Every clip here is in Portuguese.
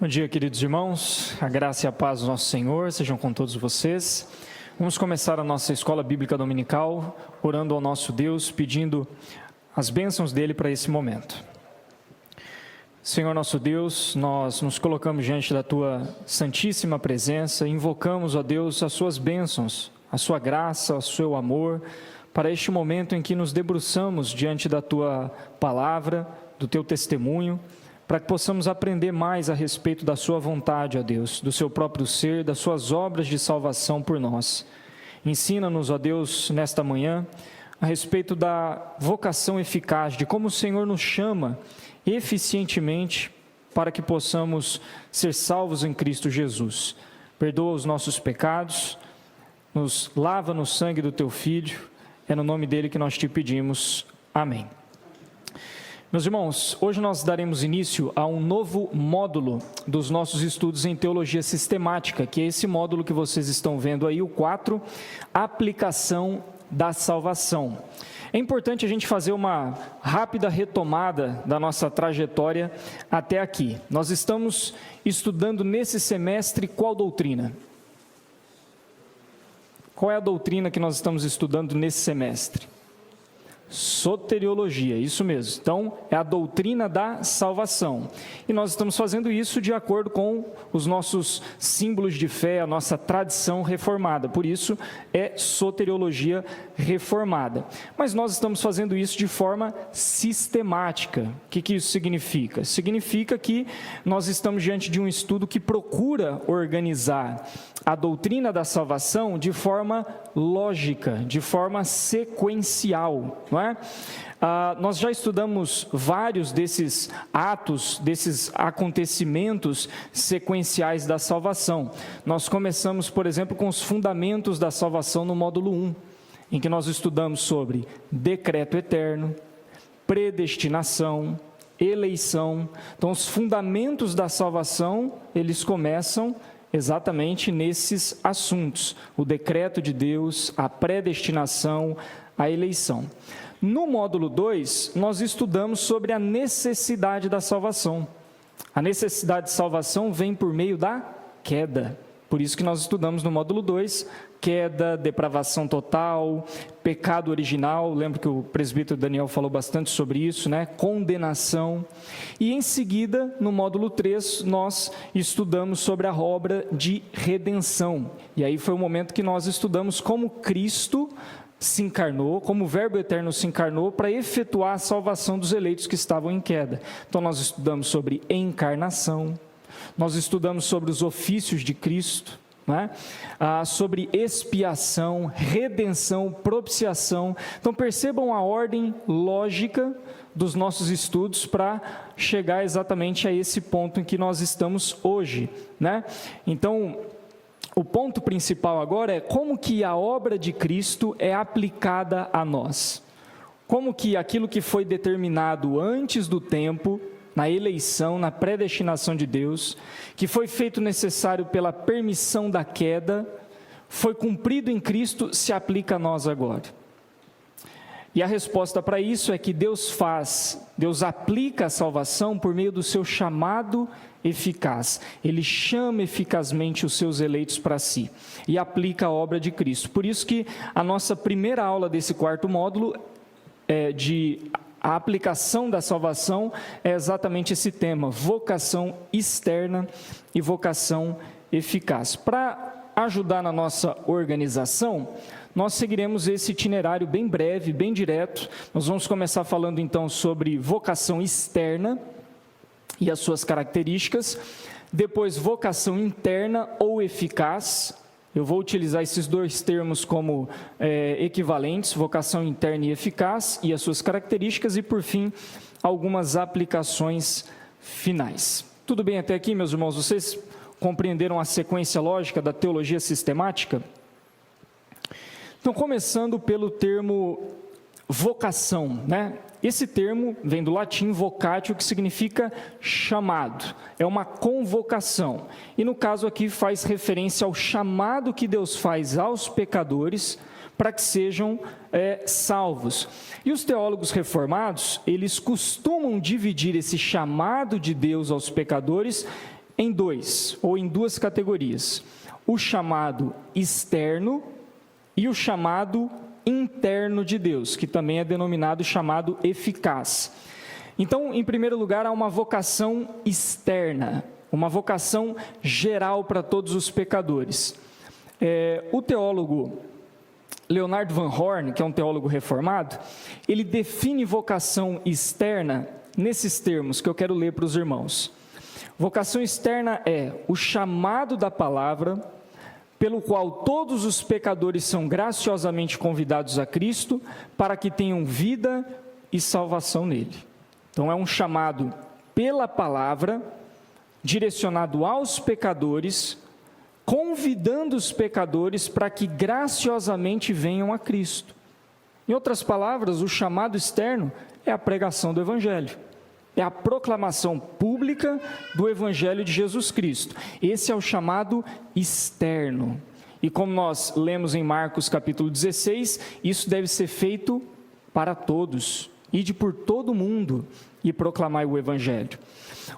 Bom dia, queridos irmãos, a graça e a paz do nosso Senhor sejam com todos vocês. Vamos começar a nossa escola bíblica dominical, orando ao nosso Deus, pedindo as bênçãos dele para esse momento. Senhor nosso Deus, nós nos colocamos diante da tua santíssima presença, invocamos, ó Deus, as suas bênçãos, a sua graça, o seu amor, para este momento em que nos debruçamos diante da tua palavra, do teu testemunho, para que possamos aprender mais a respeito da sua vontade, ó Deus, do seu próprio ser, das suas obras de salvação por nós. Ensina-nos, ó Deus, nesta manhã, a respeito da vocação eficaz, de como o Senhor nos chama eficientemente para que possamos ser salvos em Cristo Jesus. Perdoa os nossos pecados, nos lava no sangue do teu Filho, é no nome dele que nós te pedimos. Amém. Meus irmãos, hoje nós daremos início a um novo módulo dos nossos estudos em teologia sistemática, que é esse módulo que vocês estão vendo aí, o 4, aplicação da salvação. É importante a gente fazer uma rápida retomada da nossa trajetória até aqui. Nós estamos estudando nesse semestre qual doutrina? Qual é a doutrina que nós estamos estudando nesse semestre? Soteriologia, isso mesmo. Então, é a doutrina da salvação. E nós estamos fazendo isso de acordo com os nossos símbolos de fé, a nossa tradição reformada. Por isso, é soteriologia reformada. Mas nós estamos fazendo isso de forma sistemática. O que isso significa? Significa que nós estamos diante de um estudo que procura organizar a doutrina da salvação de forma lógica, de forma sequencial, não é? Nós já estudamos vários desses atos, desses acontecimentos sequenciais da salvação. Nós começamos, por exemplo, com os fundamentos da salvação no módulo 1, em que nós estudamos sobre decreto eterno, predestinação, eleição. Então, os fundamentos da salvação, eles começam exatamente nesses assuntos: o decreto de Deus, a predestinação, a eleição. No módulo 2, nós estudamos sobre a necessidade da salvação. A necessidade de salvação vem por meio da queda. Por isso que nós estudamos no módulo 2, queda, depravação total, pecado original, lembro que o presbítero Daniel falou bastante sobre isso, né? Condenação. E em seguida, no módulo 3, nós estudamos sobre a obra de redenção. E aí foi o momento que nós estudamos como Cristo se encarnou, como o Verbo eterno se encarnou para efetuar a salvação dos eleitos que estavam em queda. Então nós estudamos sobre encarnação, nós estudamos sobre os ofícios de Cristo, né? Sobre expiação, redenção, propiciação. Então percebam a ordem lógica dos nossos estudos para chegar exatamente a esse ponto em que nós estamos hoje, né? Então, o ponto principal agora é como que a obra de Cristo é aplicada a nós. Como que aquilo que foi determinado antes do tempo, na eleição, na predestinação de Deus, que foi feito necessário pela permissão da queda, foi cumprido em Cristo, se aplica a nós agora. E a resposta para isso é que Deus aplica a salvação por meio do seu chamado eficaz. Ele chama eficazmente os seus eleitos para si e aplica a obra de Cristo. Por isso que a nossa primeira aula desse 4º módulo a aplicação da salvação é exatamente esse tema: vocação externa e vocação eficaz. Para ajudar na nossa organização, nós seguiremos esse itinerário bem breve, bem direto. Nós vamos começar falando então sobre vocação externa e as suas características, depois vocação interna ou eficaz. Eu vou utilizar esses dois termos como equivalentes, vocação interna e eficaz, e as suas características, e por fim, algumas aplicações finais. Tudo bem até aqui, meus irmãos? Vocês compreenderam a sequência lógica da teologia sistemática? Então, começando pelo termo vocação, né? Esse termo vem do latim vocatio, que significa chamado, é uma convocação. E no caso aqui faz referência ao chamado que Deus faz aos pecadores para que sejam salvos. E os teólogos reformados, eles costumam dividir esse chamado de Deus aos pecadores em duas categorias: o chamado externo e o chamado interno de Deus, que também é denominado chamado eficaz. Então, em primeiro lugar, há uma vocação externa, uma vocação geral para todos os pecadores. O teólogo Leonard Van Horn, que é um teólogo reformado, ele define vocação externa nesses termos que eu quero ler para os irmãos. Vocação externa é o chamado da palavra, pelo qual todos os pecadores são graciosamente convidados a Cristo, para que tenham vida e salvação nele. Então, é um chamado pela palavra, direcionado aos pecadores, convidando os pecadores para que graciosamente venham a Cristo. Em outras palavras, o chamado externo é a pregação do Evangelho, é a proclamação pública do Evangelho de Jesus Cristo. Esse é o chamado externo. E como nós lemos em Marcos capítulo 16, isso deve ser feito para todos. Ide por todo o mundo e proclamai o Evangelho.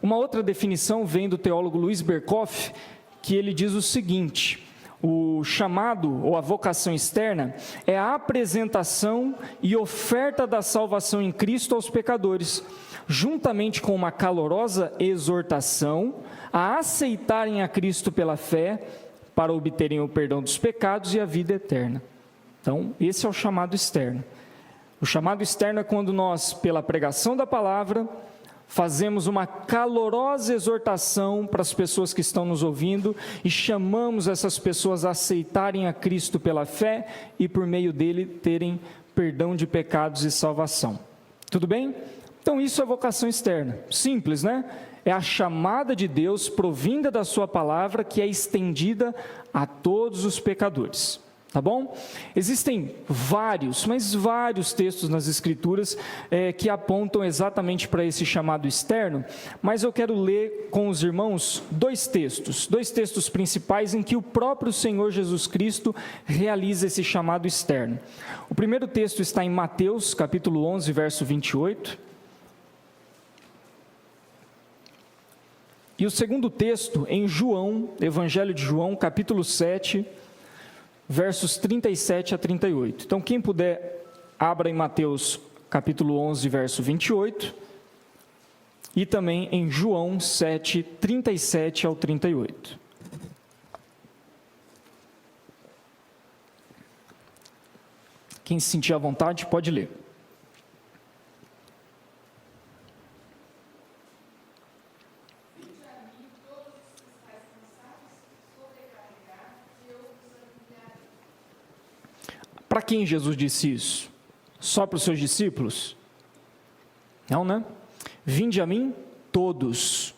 Uma outra definição vem do teólogo Luiz Berkoff, que ele diz o seguinte: o chamado ou a vocação externa é a apresentação e oferta da salvação em Cristo aos pecadores, juntamente com uma calorosa exortação a aceitarem a Cristo pela fé para obterem o perdão dos pecados e a vida eterna. Então, esse é o chamado externo. O chamado externo é quando nós, pela pregação da palavra, fazemos uma calorosa exortação para as pessoas que estão nos ouvindo e chamamos essas pessoas a aceitarem a Cristo pela fé e por meio dele terem perdão de pecados e salvação. Tudo bem? Então isso é vocação externa. Simples, né? É a chamada de Deus provinda da sua palavra que é estendida a todos os pecadores. Tá bom? Existem vários textos nas Escrituras que apontam exatamente para esse chamado externo, mas eu quero ler com os irmãos dois textos principais em que o próprio Senhor Jesus Cristo realiza esse chamado externo. O primeiro texto está em Mateus, capítulo 11, verso 28. E o segundo texto em João, Evangelho de João, capítulo 7, versos 37 a 38. Então, quem puder, abra em Mateus, capítulo 11, verso 28, e também em João 7, 37 ao 38. Quem se sentir à vontade, pode ler. Para quem Jesus disse isso? Só para os seus discípulos? Não, né? Vinde a mim todos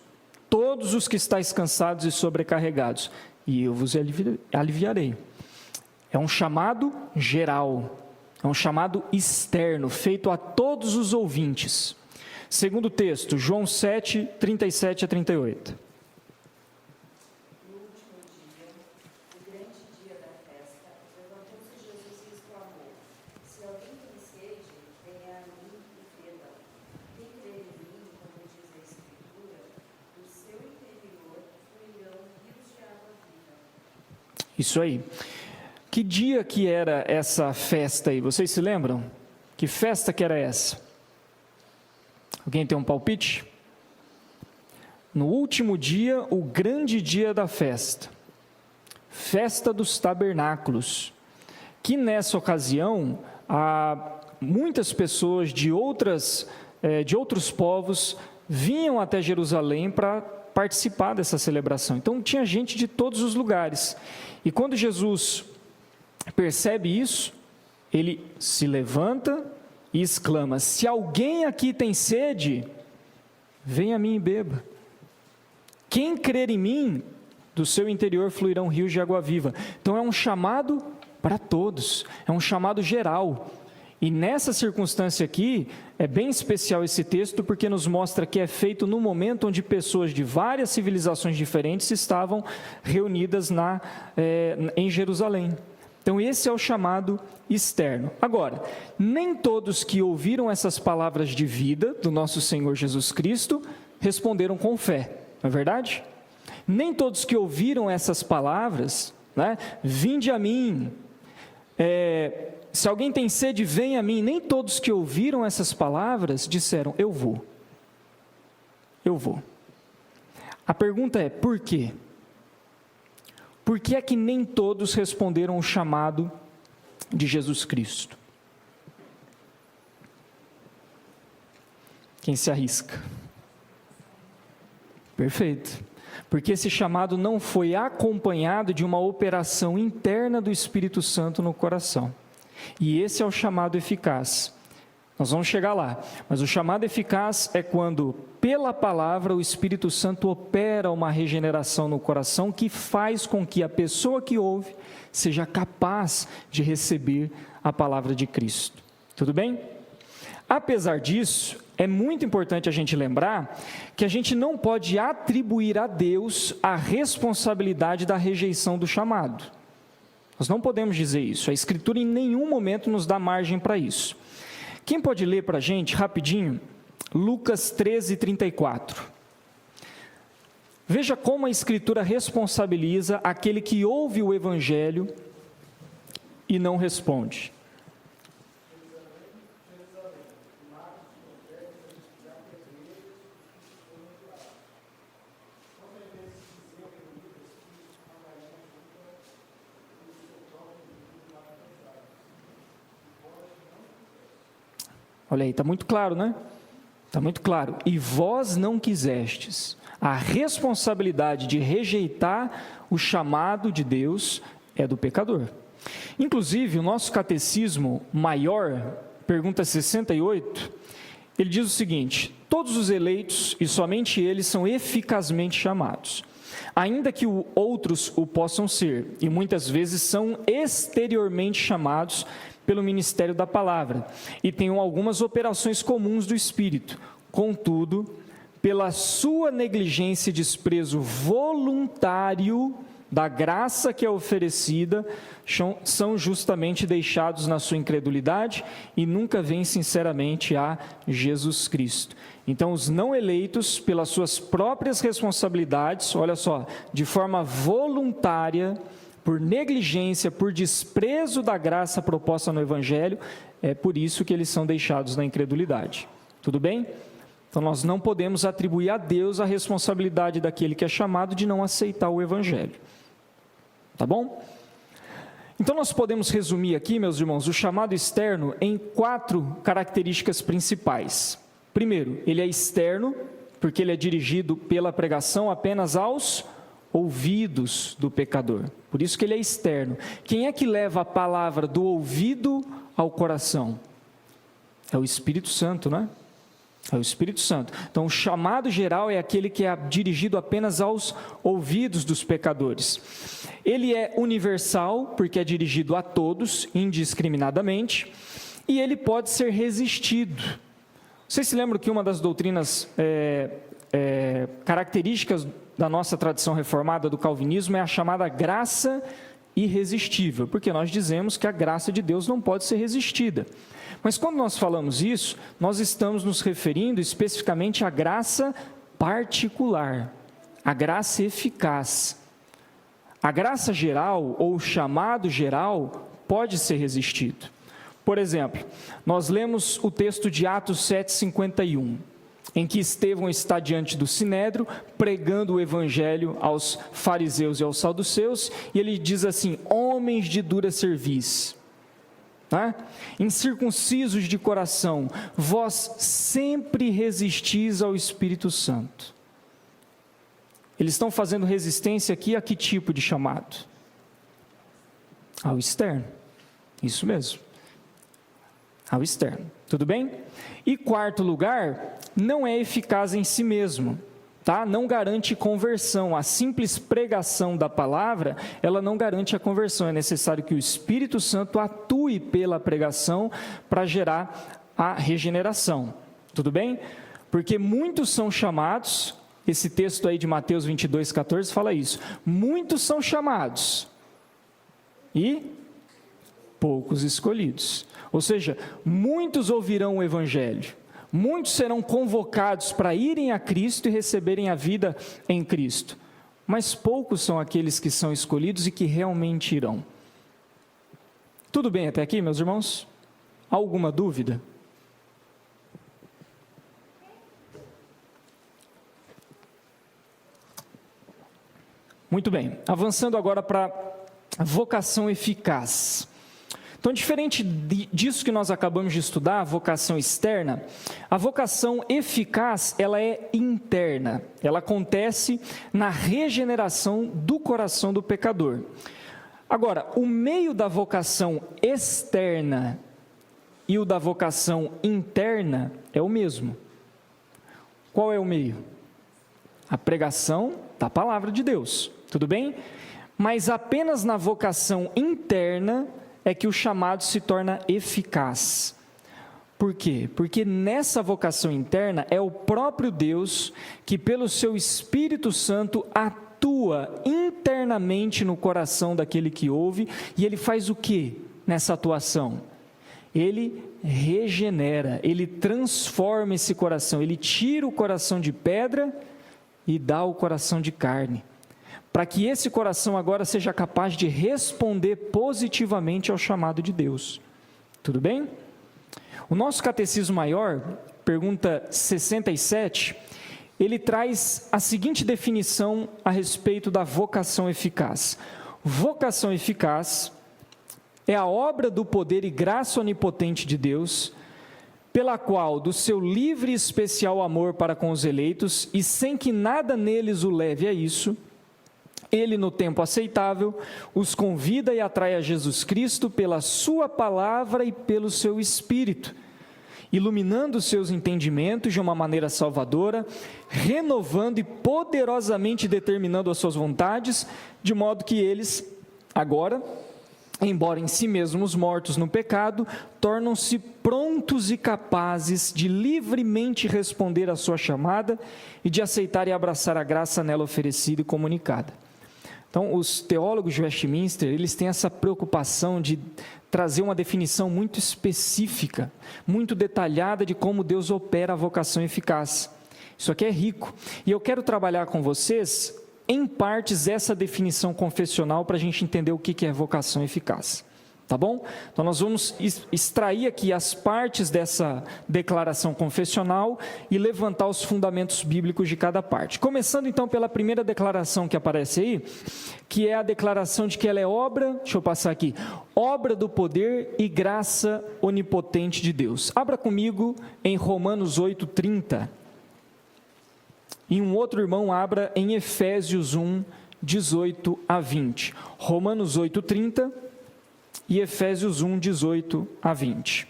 os que estáis cansados e sobrecarregados, e eu vos aliviarei. É um chamado geral, é um chamado externo, feito a todos os ouvintes. Segundo texto, João 7, 37 a 38. Isso aí. Que dia que era essa festa aí? Vocês se lembram? Que festa que era essa? Alguém tem um palpite? No último dia, o grande dia da festa. Festa dos Tabernáculos. Que nessa ocasião, muitas pessoas de outros povos vinham até Jerusalém para participar dessa celebração. Então tinha gente de todos os lugares. E quando Jesus percebe isso, ele se levanta e exclama: se alguém aqui tem sede, venha a mim e beba. Quem crer em mim, do seu interior fluirão rios de água viva. Então é um chamado para todos, é um chamado geral. E nessa circunstância aqui, é bem especial esse texto, porque nos mostra que é feito no momento onde pessoas de várias civilizações diferentes estavam reunidas em Jerusalém. Então esse é o chamado externo. Agora, nem todos que ouviram essas palavras de vida do nosso Senhor Jesus Cristo responderam com fé, não é verdade? Nem todos que ouviram essas palavras, né? Vinde a mim, se alguém tem sede, vem a mim. Nem todos que ouviram essas palavras disseram, eu vou. Eu vou. A pergunta é, por quê? Por que é que nem todos responderam o chamado de Jesus Cristo? Quem se arrisca? Perfeito. Porque esse chamado não foi acompanhado de uma operação interna do Espírito Santo no coração. E esse é o chamado eficaz. Nós vamos chegar lá. Mas o chamado eficaz é quando, pela palavra, o Espírito Santo opera uma regeneração no coração que faz com que a pessoa que ouve seja capaz de receber a palavra de Cristo. Tudo bem? Apesar disso, é muito importante a gente lembrar que a gente não pode atribuir a Deus a responsabilidade da rejeição do chamado. Nós não podemos dizer isso. A Escritura em nenhum momento nos dá margem para isso. Quem pode ler para a gente, rapidinho, Lucas 13:34. Veja como a Escritura responsabiliza aquele que ouve o Evangelho e não responde. Olha aí, está muito claro, né? Está muito claro. E vós não quisestes. A responsabilidade de rejeitar o chamado de Deus é do pecador. Inclusive, o nosso catecismo maior, pergunta 68, ele diz o seguinte: todos os eleitos, e somente eles, são eficazmente chamados, ainda que outros o possam ser, e muitas vezes são exteriormente chamados pelo ministério da palavra, e tenham algumas operações comuns do Espírito. Contudo, pela sua negligência e desprezo voluntário da graça que é oferecida, são justamente deixados na sua incredulidade e nunca vêm sinceramente a Jesus Cristo. Então, os não eleitos, pelas suas próprias responsabilidades, olha só, de forma voluntária, por negligência, por desprezo da graça proposta no Evangelho, é por isso que eles são deixados na incredulidade. Tudo bem? Então, nós não podemos atribuir a Deus a responsabilidade daquele que é chamado de não aceitar o Evangelho. Tá bom? Então, nós podemos resumir aqui, meus irmãos, o chamado externo em 4 características principais. Primeiro, ele é externo, porque ele é dirigido pela pregação apenas aos ouvidos do pecador. Por isso que ele é externo. Quem é que leva a palavra do ouvido ao coração? É o Espírito Santo, né? É o Espírito Santo. Então, o chamado geral é aquele que é dirigido apenas aos ouvidos dos pecadores. Ele é universal, porque é dirigido a todos, indiscriminadamente, e ele pode ser resistido. Vocês se lembram que uma das doutrinas características da nossa tradição reformada do calvinismo é a chamada graça irresistível, porque nós dizemos que a graça de Deus não pode ser resistida. Mas quando nós falamos isso, nós estamos nos referindo especificamente à graça particular, à graça eficaz. A graça geral, ou o chamado geral, pode ser resistido. Por exemplo, nós lemos o texto de Atos 7:51, em que Estevão está diante do Sinédrio, pregando o Evangelho aos fariseus e aos saduceus, e ele diz assim: homens de dura cerviz, incircuncisos de coração, vós sempre resistis ao Espírito Santo. Eles estão fazendo resistência aqui a que tipo de chamado? Ao externo, isso mesmo, ao externo, tudo bem? E quarto lugar, não é eficaz em si mesmo, tá? Não garante conversão. A simples pregação da palavra, ela não garante a conversão. É necessário que o Espírito Santo atue pela pregação para gerar a regeneração. Tudo bem? Porque muitos são chamados, esse texto aí de Mateus 22:14 fala isso. Muitos são chamados e poucos escolhidos. Ou seja, muitos ouvirão o Evangelho. Muitos serão convocados para irem a Cristo e receberem a vida em Cristo. mas poucos são aqueles que são escolhidos e que realmente irão. Tudo bem até aqui, meus irmãos? Alguma dúvida? Muito bem, avançando agora para a vocação eficaz. Então, diferente disso que nós acabamos de estudar, a vocação externa, a vocação eficaz, ela é interna. Ela acontece na regeneração do coração do pecador. Agora, o meio da vocação externa e o da vocação interna é o mesmo. Qual é o meio? A pregação da palavra de Deus, tudo bem? Mas apenas na vocação interna é que o chamado se torna eficaz. Por quê? Porque nessa vocação interna é o próprio Deus que, pelo seu Espírito Santo, atua internamente no coração daquele que ouve, e ele faz o quê nessa atuação? Ele regenera, ele transforma esse coração, ele tira o coração de pedra e dá o coração de carne, para que esse coração agora seja capaz de responder positivamente ao chamado de Deus. Tudo bem? O nosso Catecismo Maior, pergunta 67, ele traz a seguinte definição a respeito da vocação eficaz. Vocação eficaz é a obra do poder e graça onipotente de Deus, pela qual, do seu livre e especial amor para com os eleitos, e sem que nada neles o leve a isso, ele, no tempo aceitável, os convida e atrai a Jesus Cristo pela sua palavra e pelo seu Espírito, iluminando seus entendimentos de uma maneira salvadora, renovando e poderosamente determinando as suas vontades, de modo que eles, agora, embora em si mesmos mortos no pecado, tornam-se prontos e capazes de livremente responder à sua chamada e de aceitar e abraçar a graça nela oferecida e comunicada. Então, os teólogos de Westminster, eles têm essa preocupação de trazer uma definição muito específica, muito detalhada de como Deus opera a vocação eficaz. Isso aqui é rico. E eu quero trabalhar com vocês, em partes, essa definição confessional para a gente entender o que é vocação eficaz. Tá bom? Então, nós vamos extrair aqui as partes dessa declaração confessional e levantar os fundamentos bíblicos de cada parte. Começando, então, pela primeira declaração que aparece aí, que é a declaração de que ela é obra, deixa eu passar aqui, obra do poder e graça onipotente de Deus. Abra comigo em Romanos 8:30. E um outro irmão abra em Efésios 1, 18 a 20. Romanos 8:30 e Efésios 1, 18 a 20.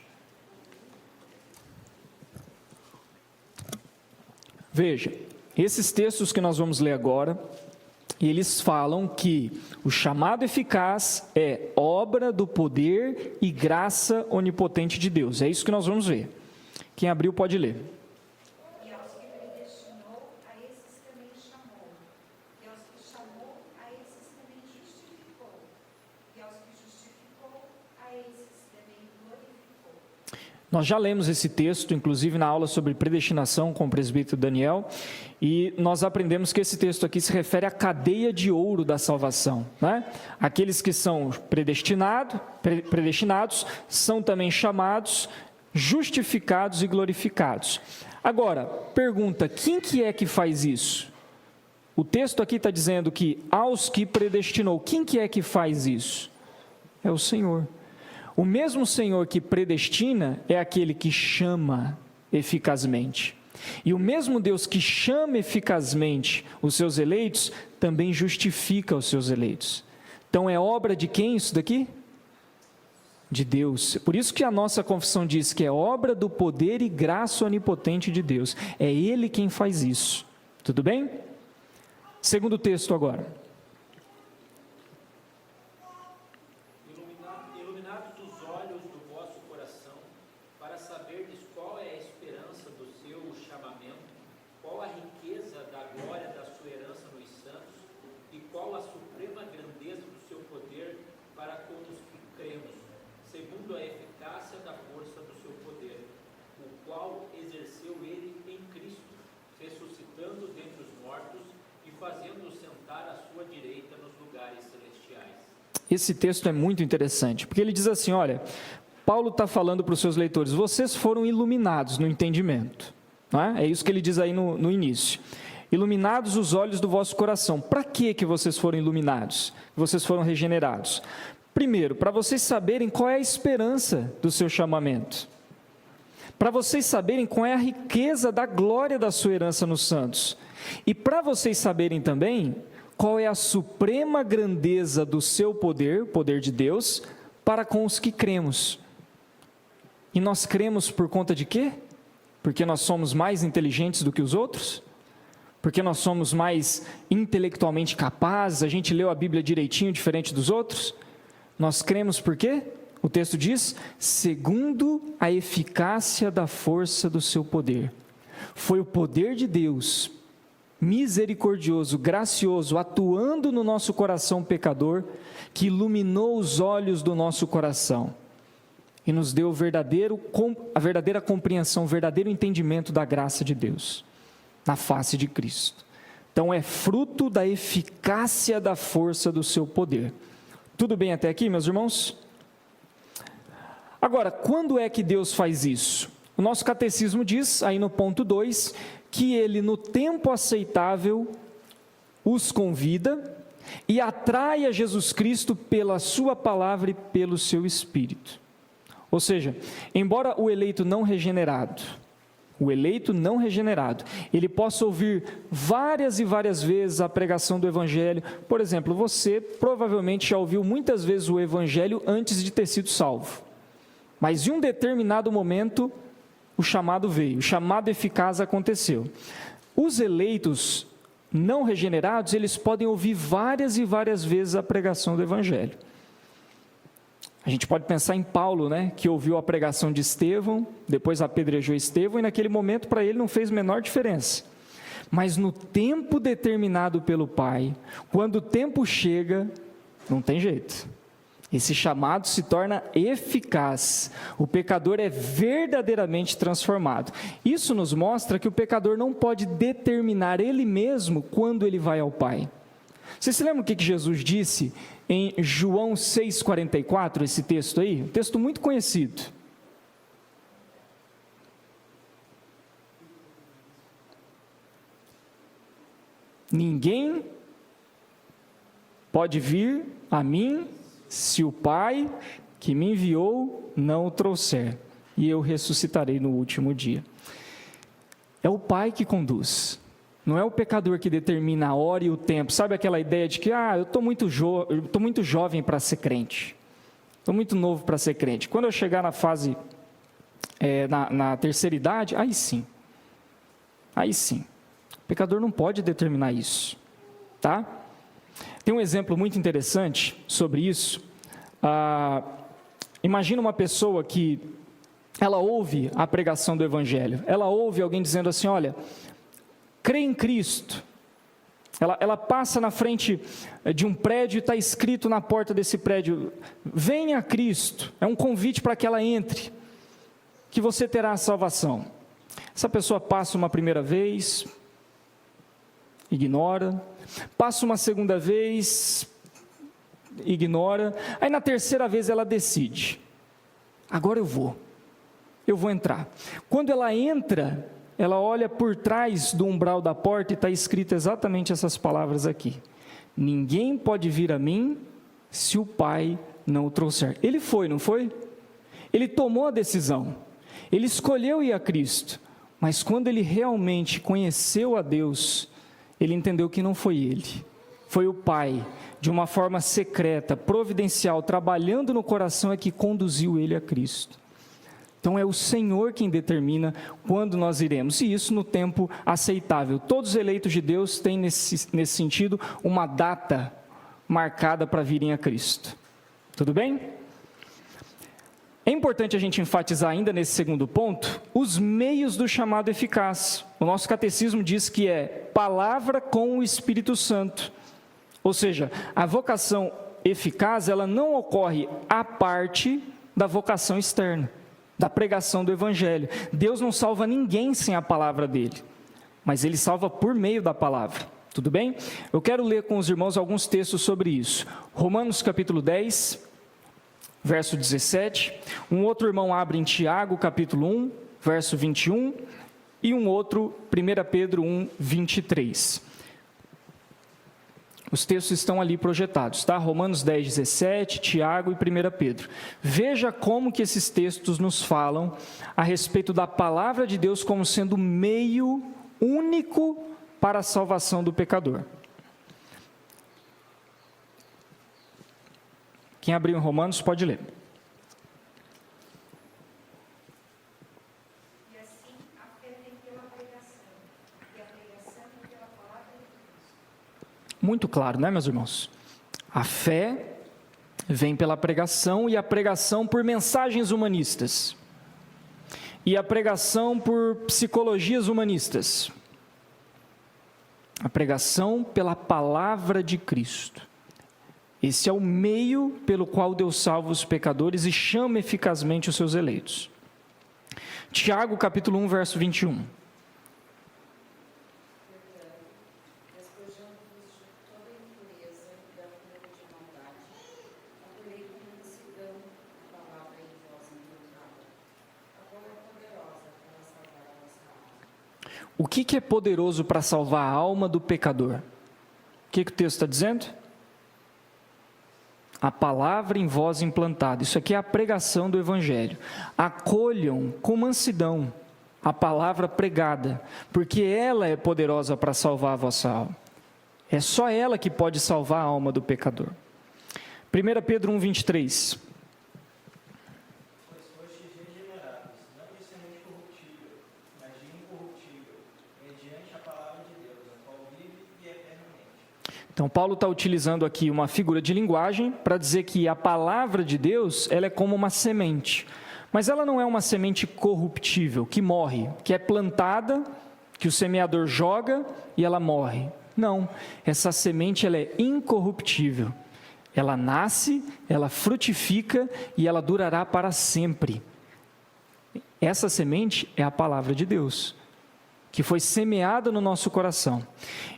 Veja, esses textos que nós vamos ler agora, eles falam que o chamado eficaz é obra do poder e graça onipotente de Deus. É isso que nós vamos ver. Quem abriu pode ler. Nós já lemos esse texto, inclusive na aula sobre predestinação com o presbítero Daniel, e nós aprendemos que esse texto aqui se refere à cadeia de ouro da salvação, né? Aqueles que são predestinados são também chamados, justificados e glorificados. Agora, pergunta, quem que é que faz isso? O texto aqui está dizendo que aos que predestinou, quem que é que faz isso? É o Senhor. O mesmo Senhor que predestina é aquele que chama eficazmente. E o mesmo Deus que chama eficazmente os seus eleitos, também justifica os seus eleitos. Então é obra de quem isso daqui? De Deus. Por isso que a nossa confissão diz que é obra do poder e graça onipotente de Deus. É Ele quem faz isso. Tudo bem? Segundo texto agora. Fazendo-o sentar à esse texto é muito interessante, porque ele diz assim, olha, Paulo está falando para os seus leitores, vocês foram iluminados no entendimento, não é? É isso que ele diz aí no início. Iluminados os olhos do vosso coração. Para que vocês foram iluminados? Vocês foram regenerados? Primeiro, para vocês saberem qual é a esperança do seu chamamento. Para vocês saberem qual é a riqueza da glória da sua herança nos santos. E para vocês saberem também qual é a suprema grandeza do seu poder, o poder de Deus, para com os que cremos. E nós cremos por conta de quê? Porque nós somos mais inteligentes do que os outros? Porque nós somos mais intelectualmente capazes, a gente leu a Bíblia direitinho, diferente dos outros? Nós cremos por quê? O texto diz, segundo a eficácia da força do seu poder. Foi o poder de Deus, misericordioso, gracioso, atuando no nosso coração pecador, que iluminou os olhos do nosso coração e nos deu a verdadeira compreensão, o verdadeiro entendimento da graça de Deus na face de Cristo. Então é fruto da eficácia da força do seu poder. Tudo bem até aqui, meus irmãos? Agora, quando é que Deus faz isso? O nosso catecismo diz, aí no ponto 2, que Ele no tempo aceitável os convida e atrai a Jesus Cristo pela sua palavra e pelo seu Espírito. Ou seja, embora o eleito não regenerado, ele possa ouvir várias e várias vezes a pregação do Evangelho. Por exemplo, você provavelmente já ouviu muitas vezes o Evangelho antes de ter sido salvo. Mas em um determinado momento, o chamado veio, o chamado eficaz aconteceu. Os eleitos não regenerados, eles podem ouvir várias e várias vezes a pregação do Evangelho. A gente pode pensar em Paulo, né, que ouviu a pregação de Estevão, depois apedrejou Estevão, e naquele momento para ele não fez a menor diferença. Mas no tempo determinado pelo Pai, quando o tempo chega, não tem jeito. Esse chamado se torna eficaz. O pecador é verdadeiramente transformado. Isso nos mostra que o pecador não pode determinar ele mesmo quando ele vai ao Pai. Você se lembra o que Jesus disse em João 6,44, esse texto aí? Um texto muito conhecido. Ninguém pode vir a mim se o Pai que me enviou não o trouxer, e eu ressuscitarei no último dia. É o Pai que conduz. Não é o pecador que determina a hora e o tempo. Sabe aquela ideia de que, eu estou muito jovem para ser crente. Estou muito novo para ser crente. Quando eu chegar na fase, na terceira idade, aí sim. O pecador não pode determinar isso. Tá? Tem um exemplo muito interessante sobre isso. Imagina uma pessoa que ela ouve a pregação do Evangelho. Ela ouve alguém dizendo assim, olha, crê em Cristo. Ela passa na frente de um prédio e está escrito na porta desse prédio, venha a Cristo. É um convite para que ela entre, que você terá a salvação. Essa pessoa passa uma primeira vez, ignora, passa uma segunda vez, ignora, aí na terceira vez ela decide, agora eu vou entrar. Quando ela entra, ela olha por trás do umbral da porta e está escrito exatamente essas palavras aqui: ninguém pode vir a mim se o Pai não o trouxer. Ele foi, não foi? Ele tomou a decisão, ele escolheu ir a Cristo, mas quando ele realmente conheceu a Deus, ele entendeu que não foi ele, foi o Pai, de uma forma secreta, providencial, trabalhando no coração, é que conduziu ele a Cristo. Então é o Senhor quem determina quando nós iremos, e isso no tempo aceitável. Todos os eleitos de Deus têm nesse sentido uma data marcada para virem a Cristo. Tudo bem? É importante a gente enfatizar ainda nesse segundo ponto, os meios do chamado eficaz. O nosso catecismo diz que é palavra com o Espírito Santo. Ou seja, a vocação eficaz, ela não ocorre à parte da vocação externa, da pregação do Evangelho. Deus não salva ninguém sem a palavra dele, mas ele salva por meio da palavra. Tudo bem? Eu quero ler com os irmãos alguns textos sobre isso. Romanos capítulo 10, verso 17. Um outro irmão abre em Tiago capítulo 1, verso 21. E um outro, 1 Pedro 1, 23. Os textos estão ali projetados, tá? Romanos 10, 17, Tiago e 1 Pedro. Veja como que esses textos nos falam a respeito da palavra de Deus como sendo meio único para a salvação do pecador. Quem abriu em Romanos pode ler. E assim a fé vem pela pregação, e a pregação pela palavra de Deus. Muito claro, né, meus irmãos? A fé vem pela pregação, e a pregação por mensagens humanistas. E a pregação por psicologias humanistas. A pregação pela palavra de Cristo. Esse é o meio pelo qual Deus salva os pecadores e chama eficazmente os seus eleitos. Tiago, capítulo 1, verso 21. Despojando-vos de toda impureza e acúmulo de maldade, acolhei com mansidão a palavra em vós implantada, a qual é poderosa para salvar a vossa alma. O que é poderoso para salvar a alma do pecador? O que o texto está dizendo? A palavra em vós implantada. Isso aqui é a pregação do Evangelho. Acolham com mansidão a palavra pregada, porque ela é poderosa para salvar a vossa alma. É só ela que pode salvar a alma do pecador. 1 Pedro 1, 23. Pois fostes regenerados, não de semente corruptível, mas de incorruptível, mediante a palavra de Deus, a qual vive e eternamente. Então, Paulo está utilizando aqui uma figura de linguagem para dizer que a palavra de Deus, ela é como uma semente. Mas ela não é uma semente corruptível, que morre, que é plantada, que o semeador joga e ela morre. Não, essa semente ela é incorruptível. Ela nasce, ela frutifica e ela durará para sempre. Essa semente é a palavra de Deus, que foi semeada no nosso coração.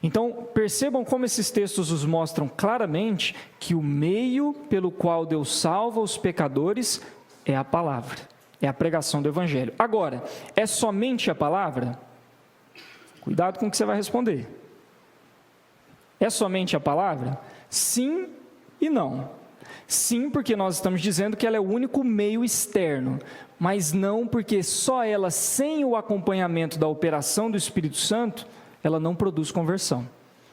Então, percebam como esses textos nos mostram claramente que o meio pelo qual Deus salva os pecadores é a palavra, é a pregação do Evangelho. Agora, é somente a palavra? Cuidado com o que você vai responder. É somente a palavra? Sim e não. Sim, porque nós estamos dizendo que ela é o único meio externo, mas não porque só ela, sem o acompanhamento da operação do Espírito Santo, ela não produz conversão.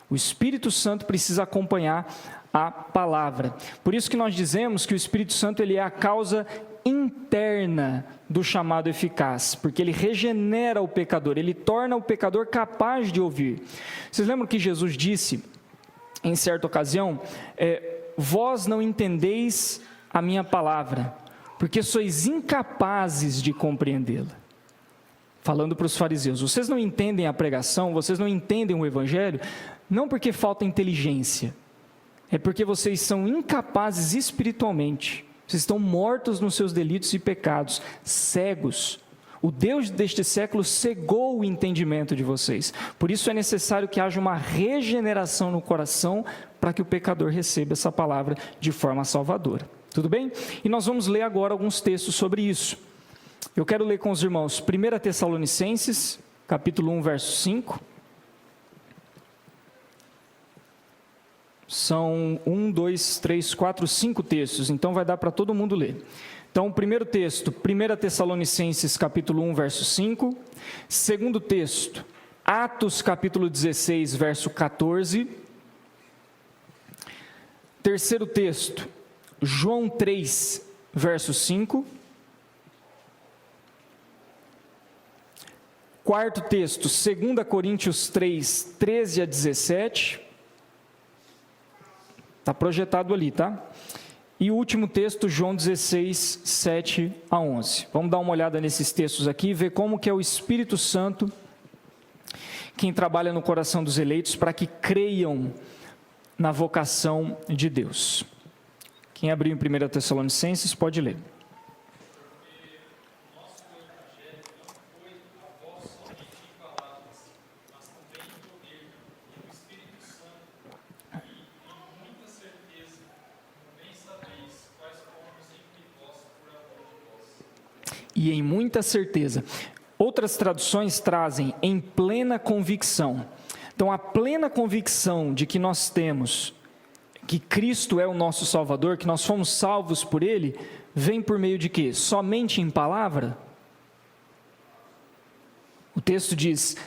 O Espírito Santo precisa acompanhar a palavra. Por isso que nós dizemos que o Espírito Santo ele é a causa interna do chamado eficaz, porque ele regenera o pecador, ele torna o pecador capaz de ouvir. Vocês lembram que Jesus disse, em certa ocasião, vós não entendeis a minha palavra, porque sois incapazes de compreendê-la. Falando para os fariseus, vocês não entendem a pregação, vocês não entendem o Evangelho, não porque falta inteligência, é porque vocês são incapazes espiritualmente, vocês estão mortos nos seus delitos e pecados, cegos. O Deus deste século cegou o entendimento de vocês. Por isso é necessário que haja uma regeneração no coração para que o pecador receba essa palavra de forma salvadora. Tudo bem? E nós vamos ler agora alguns textos sobre isso. Eu quero ler com os irmãos 1 Tessalonicenses, capítulo 1, verso 5. São 1, 2, 3, 4, 5 textos, então vai dar para todo mundo ler. Então, o primeiro texto, 1 Tessalonicenses, capítulo 1, verso 5. Segundo texto, Atos, capítulo 16, verso 14. Terceiro texto, João 3, verso 5. Quarto texto, 2 Coríntios 3, 13 a 17. Está projetado ali, tá? E o último texto, João 16, 7 a 11. Vamos dar uma olhada nesses textos aqui e ver como que é o Espírito Santo quem trabalha no coração dos eleitos para que creiam na vocação de Deus. Quem abriu em 1 Tessalonicenses pode ler. Nosso evangelho não foi a voz somente em palavras, mas também em poder, e o Espírito e em muita certeza. Outras traduções trazem em plena convicção. Então, a plena convicção de que nós temos que Cristo é o nosso Salvador, que nós fomos salvos por Ele, vem por meio de quê? Somente em palavra? O texto diz,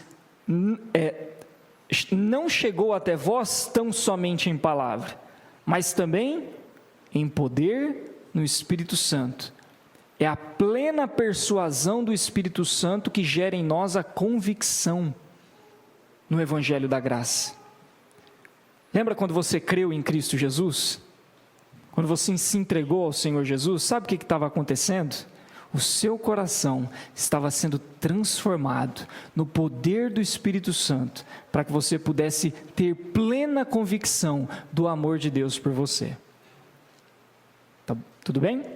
não chegou até vós tão somente em palavra, mas também em poder no Espírito Santo. É a plena persuasão do Espírito Santo que gera em nós a convicção no Evangelho da Graça. Lembra quando você creu em Cristo Jesus? Quando você se entregou ao Senhor Jesus, sabe o que estava acontecendo? O seu coração estava sendo transformado no poder do Espírito Santo, para que você pudesse ter plena convicção do amor de Deus por você. Tá, tudo bem?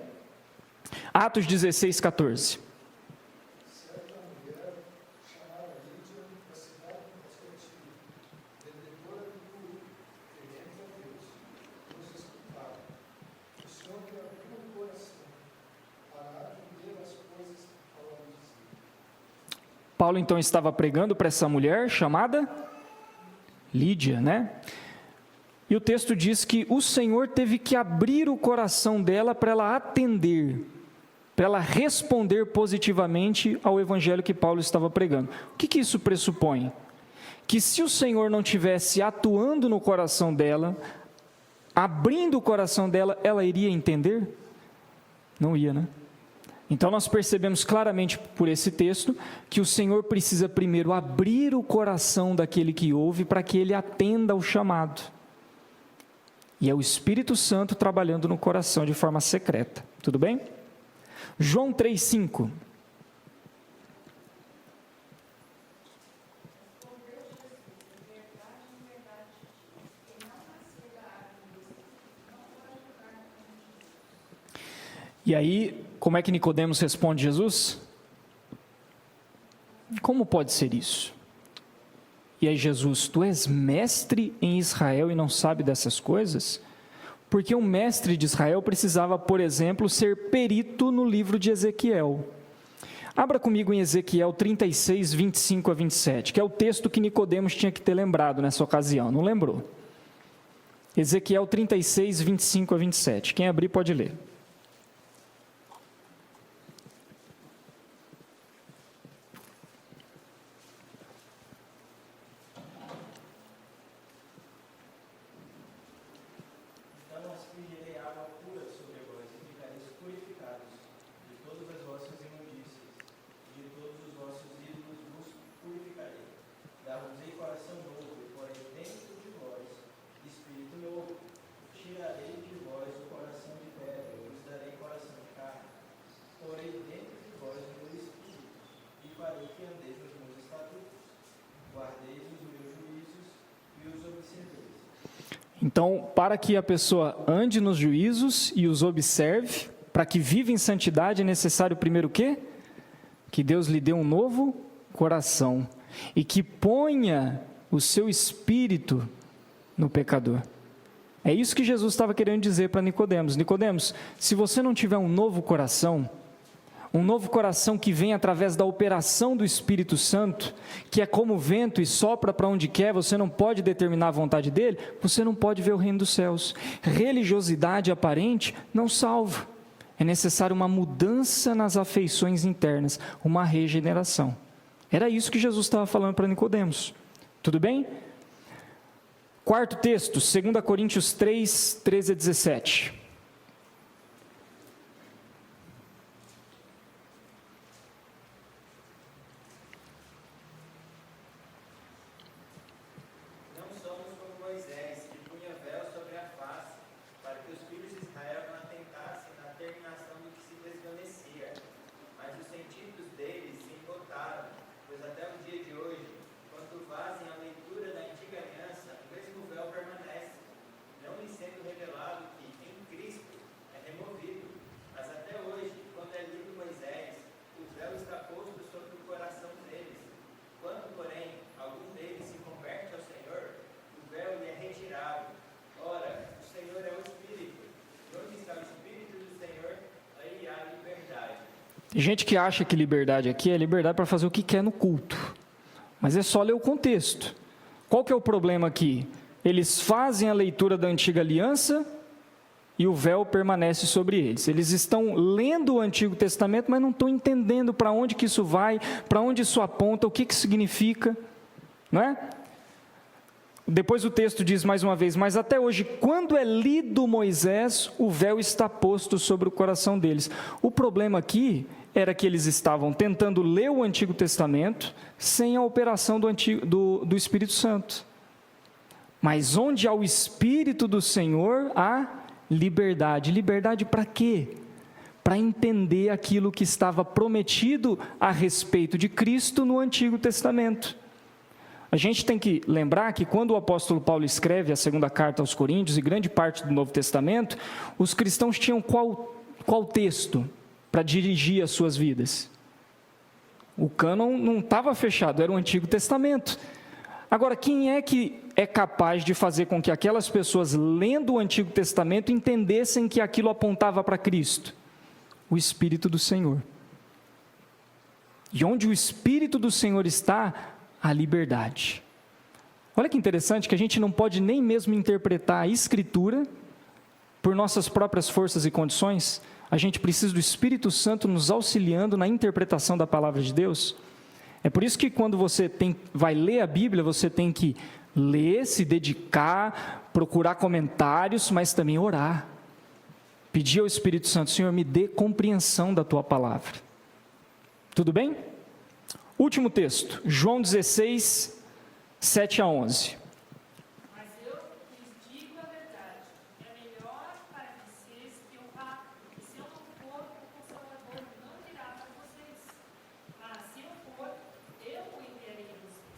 Atos 16, 14. Paulo então estava pregando para essa mulher chamada Lídia, né? E o texto diz que o Senhor teve que abrir o coração dela para ela atender, para ela responder positivamente ao evangelho que Paulo estava pregando. O que isso pressupõe? Que se o Senhor não tivesse atuando no coração dela, abrindo o coração dela, ela iria entender? Não ia, né? Então nós percebemos claramente por esse texto que o Senhor precisa primeiro abrir o coração daquele que ouve para que ele atenda ao chamado. E é o Espírito Santo trabalhando no coração de forma secreta. Tudo bem? João 3,5. E aí, como é que Nicodemos responde Jesus? Como pode ser isso? E aí Jesus, tu és mestre em Israel e não sabe dessas coisas? Porque um mestre de Israel precisava, por exemplo, ser perito no livro de Ezequiel. Abra comigo em Ezequiel 36, 25 a 27, que é o texto que Nicodemos tinha que ter lembrado nessa ocasião, não lembrou? Ezequiel 36, 25 a 27, quem abrir pode ler. Então, para que a pessoa ande nos juízos e os observe, para que viva em santidade, é necessário primeiro o quê? Que Deus lhe dê um novo coração e que ponha o seu espírito no pecador. É isso que Jesus estava querendo dizer para Nicodemos. Nicodemos, se você não tiver um novo coração que vem através da operação do Espírito Santo, que é como o vento e sopra para onde quer, você não pode determinar a vontade dele, você não pode ver o reino dos céus. Religiosidade aparente não salva. É necessário uma mudança nas afeições internas, uma regeneração. Era isso que Jesus estava falando para Nicodemos. Tudo bem? Quarto texto, 2 Coríntios 3, 13 a 17. Tem gente que acha que liberdade aqui é liberdade para fazer o que quer no culto. Mas é só ler o contexto. Qual que é o problema aqui? Eles fazem a leitura da antiga aliança e o véu permanece sobre eles. Eles estão lendo o Antigo Testamento, mas não estão entendendo para onde que isso vai, para onde isso aponta, o que que significa, não é? Depois o texto diz mais uma vez, mas até hoje, quando é lido Moisés, o véu está posto sobre o coração deles. O problema aqui era que eles estavam tentando ler o Antigo Testamento sem a operação do Espírito Santo. Mas onde há o Espírito do Senhor, há liberdade. Liberdade para quê? Para entender aquilo que estava prometido a respeito de Cristo no Antigo Testamento. A gente tem que lembrar que quando o apóstolo Paulo escreve a segunda carta aos Coríntios e grande parte do Novo Testamento, os cristãos tinham qual texto para dirigir as suas vidas? O cânon não estava fechado, era o Antigo Testamento. Agora, quem é que é capaz de fazer com que aquelas pessoas, lendo o Antigo Testamento, entendessem que aquilo apontava para Cristo? O Espírito do Senhor. E onde o Espírito do Senhor está, a liberdade. Olha que interessante que a gente não pode nem mesmo interpretar a Escritura por nossas próprias forças e condições. A gente precisa do Espírito Santo nos auxiliando na interpretação da palavra de Deus. É por isso que quando você vai ler a Bíblia, você tem que ler, se dedicar, procurar comentários, mas também orar. Pedir ao Espírito Santo, Senhor, me dê compreensão da Tua palavra. Tudo bem? Último texto, João 16, 7 a 11. Mas eu lhes digo a verdade, é melhor para vocês que eu vá, porque se eu não for, o Consolador não virá para vocês. Mas se eu for, eu o enviarei a vocês.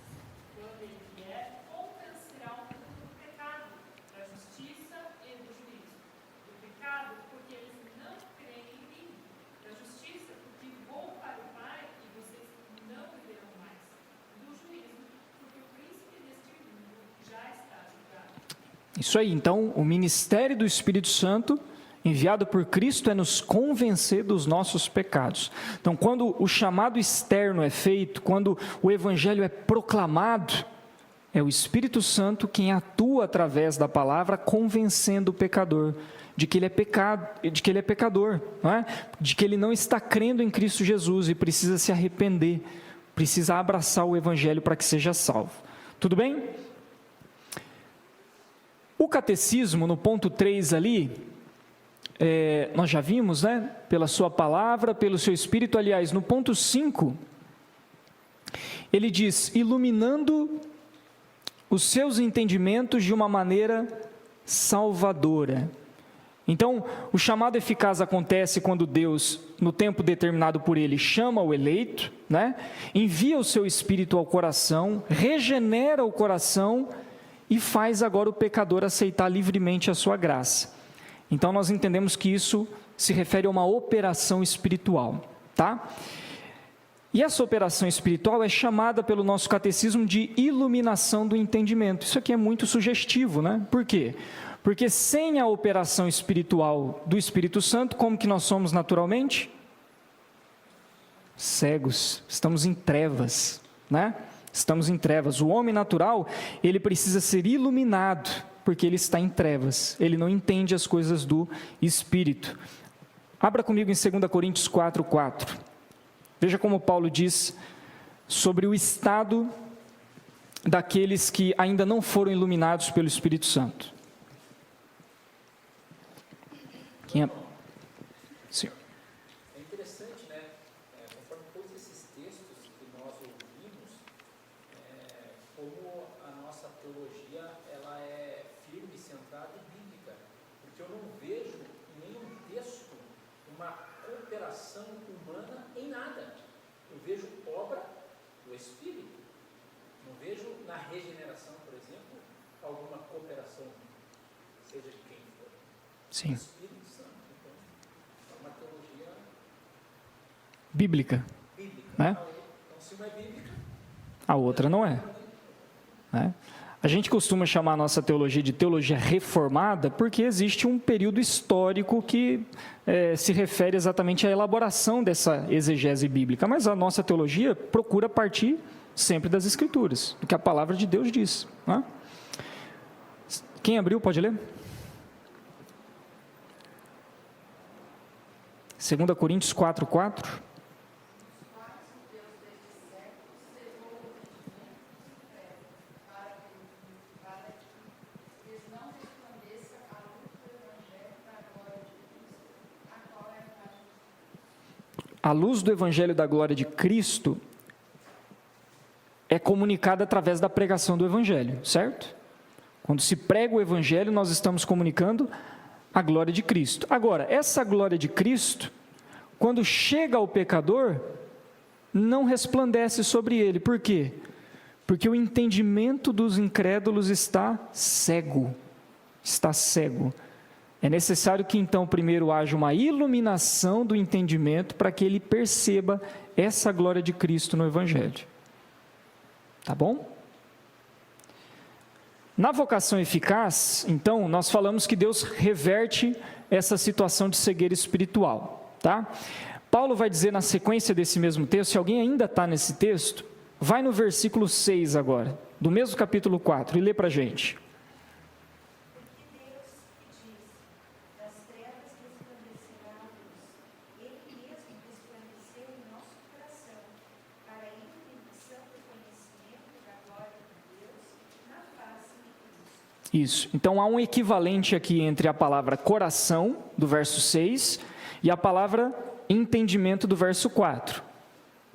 Quando ele vier, convencerá o mundo do pecado, da justiça e do juízo. Do pecado, porque eles não creem em mim. Da justiça, porque vou para o Pai e vocês não viverão mais. Do juízo, porque o príncipe deste mundo já está julgado. Isso aí, então, o ministério do Espírito Santo, enviado por Cristo, é nos convencer dos nossos pecados. Então, quando o chamado externo é feito, quando o Evangelho é proclamado, é o Espírito Santo quem atua através da palavra, convencendo o pecador de que ele é pecador, não é? De que ele não está crendo em Cristo Jesus e precisa se arrepender, precisa abraçar o Evangelho para que seja salvo. Tudo bem? O catecismo, no ponto 3 ali, nós já vimos, né? Pela sua palavra, pelo seu Espírito. Aliás, no ponto 5, ele diz, iluminando os seus entendimentos de uma maneira salvadora. Então, o chamado eficaz acontece quando Deus, no tempo determinado por Ele, chama o eleito, né? Envia o seu Espírito ao coração, regenera o coração e faz agora o pecador aceitar livremente a sua graça. Então, nós entendemos que isso se refere a uma operação espiritual, tá? E essa operação espiritual é chamada pelo nosso catecismo de iluminação do entendimento. Isso aqui é muito sugestivo, né? Por quê? Porque sem a operação espiritual do Espírito Santo, como que nós somos naturalmente? Cegos, estamos em trevas, né? Estamos em trevas. O homem natural, ele precisa ser iluminado, porque ele está em trevas, ele não entende as coisas do Espírito. Abra comigo em 2 Coríntios 4:4. Veja como Paulo diz sobre o estado daqueles que ainda não foram iluminados pelo Espírito Santo. Senhor. É interessante, né? Conforme todos esses textos que nós ouvimos, como a nossa teologia ela é firme, centrada e bíblica. Porque eu não vejo em nenhum texto uma cooperação humana em nada. Eu vejo obra do Espírito. Não vejo na regeneração, por exemplo, alguma cooperação, seja de quem for. Sim. Espírito Santo. Então, é uma teologia Bíblica, bíblica. né? Então, se uma é bíblica, A outra não é, né? A gente costuma chamar a nossa teologia de teologia reformada porque existe um período histórico que se refere exatamente à elaboração dessa exegese bíblica, mas a nossa teologia procura partir sempre das Escrituras, do que a palavra de Deus diz. Né? Quem abriu, pode ler? 2 Coríntios 4:4. A luz do Evangelho da glória de Cristo é comunicada através da pregação do Evangelho, certo? Quando se prega o Evangelho, nós estamos comunicando a glória de Cristo. Agora, essa glória de Cristo, quando chega ao pecador, não resplandece sobre ele. Por quê? Porque o entendimento dos incrédulos está cego. Está cego. É necessário que então primeiro haja uma iluminação do entendimento para que ele perceba essa glória de Cristo no Evangelho. Tá bom? Na vocação eficaz, então, nós falamos que Deus reverte essa situação de cegueira espiritual, tá? Paulo vai dizer na sequência desse mesmo texto, se alguém ainda está nesse texto, vai no versículo 6 agora, do mesmo capítulo 4, e lê para a gente. Isso, então há um equivalente aqui entre a palavra coração, do verso 6, e a palavra entendimento, do verso 4.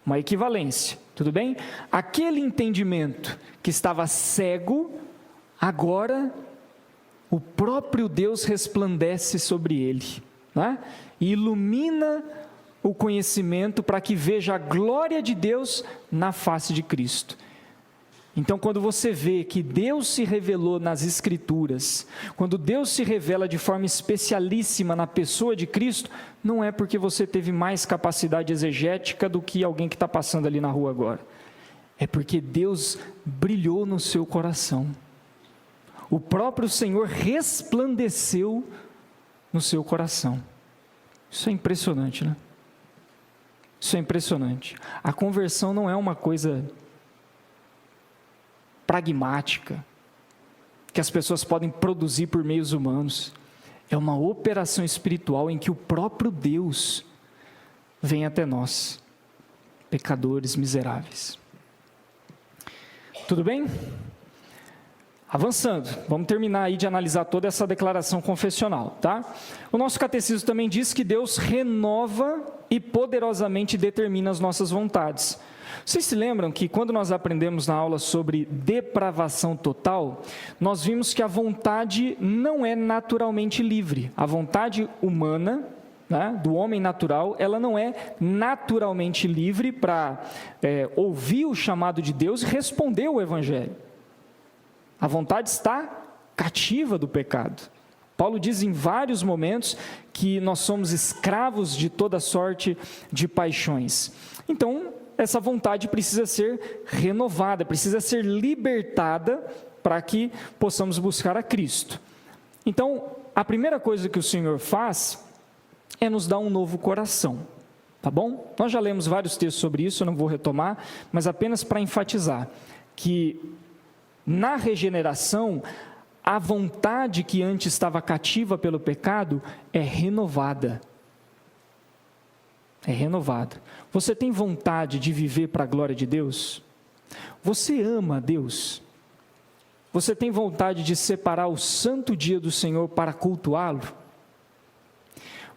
Uma equivalência, tudo bem? Aquele entendimento que estava cego, agora o próprio Deus resplandece sobre ele, né? E ilumina o conhecimento para que veja a glória de Deus na face de Cristo. Então, quando você vê que Deus se revelou nas Escrituras, quando Deus se revela de forma especialíssima na pessoa de Cristo, não é porque você teve mais capacidade exegética do que alguém que está passando ali na rua agora. É porque Deus brilhou no seu coração. O próprio Senhor resplandeceu no seu coração. Isso é impressionante, né? Isso é impressionante. A conversão não é uma coisa pragmática, que as pessoas podem produzir por meios humanos. É uma operação espiritual em que o próprio Deus vem até nós, pecadores miseráveis. Tudo bem? Avançando, vamos terminar aí de analisar toda essa declaração confessional, tá? O nosso catecismo também diz que Deus renova e poderosamente determina as nossas vontades. Vocês se lembram que quando nós aprendemos na aula sobre depravação total, nós vimos que a vontade não é naturalmente livre. A vontade humana, né, do homem natural, ela não é naturalmente livre para ouvir o chamado de Deus e responder o Evangelho. A vontade está cativa do pecado. Paulo diz em vários momentos que nós somos escravos de toda sorte de paixões. Então, essa vontade precisa ser renovada, precisa ser libertada para que possamos buscar a Cristo. Então, a primeira coisa que o Senhor faz é nos dar um novo coração, tá bom? Nós já lemos vários textos sobre isso, eu não vou retomar, mas apenas para enfatizar que na regeneração, a vontade que antes estava cativa pelo pecado é renovada. É renovada. Você tem vontade de viver para a glória de Deus? Você ama a Deus? Você tem vontade de separar o santo dia do Senhor para cultuá-lo?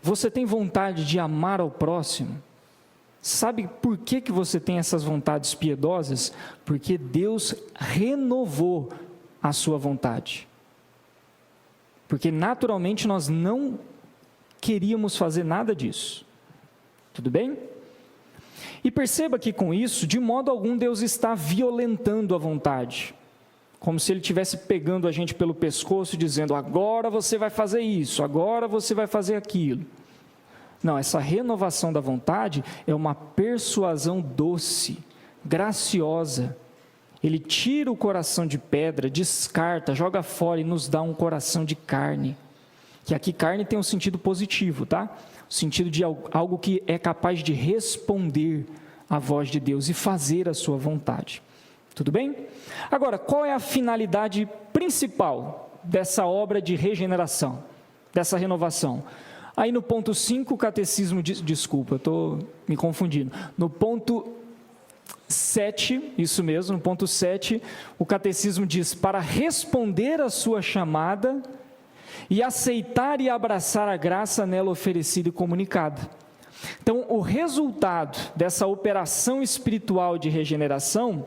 Você tem vontade de amar ao próximo? Sabe por que você tem essas vontades piedosas? Porque Deus renovou a sua vontade. Porque naturalmente nós não queríamos fazer nada disso. Tudo bem? E perceba que com isso, de modo algum, Deus está violentando a vontade. Como se Ele estivesse pegando a gente pelo pescoço e dizendo, agora você vai fazer isso, agora você vai fazer aquilo. Não, essa renovação da vontade é uma persuasão doce, graciosa. Ele tira o coração de pedra, descarta, joga fora e nos dá um coração de carne. Que aqui carne tem um sentido positivo, tá? O sentido de algo que é capaz de responder à voz de Deus e fazer a sua vontade. Tudo bem? Agora, qual é a finalidade principal dessa obra de regeneração, dessa renovação? Aí no ponto 5, o catecismo diz, desculpa, eu estou me confundindo. No ponto 7, isso mesmo, no ponto 7, o catecismo diz: para responder à sua chamada e aceitar e abraçar a graça nela oferecida e comunicada. Então, o resultado dessa operação espiritual de regeneração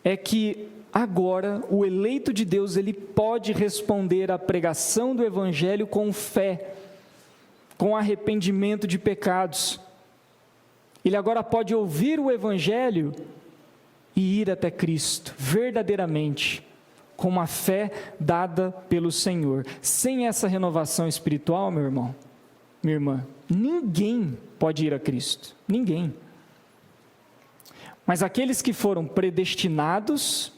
é que agora o eleito de Deus, ele pode responder à pregação do Evangelho com fé, com arrependimento de pecados. Ele agora pode ouvir o Evangelho e ir até Cristo, verdadeiramente, com uma fé dada pelo Senhor. Sem essa renovação espiritual, meu irmão, minha irmã, ninguém pode ir a Cristo, ninguém. Mas aqueles que foram predestinados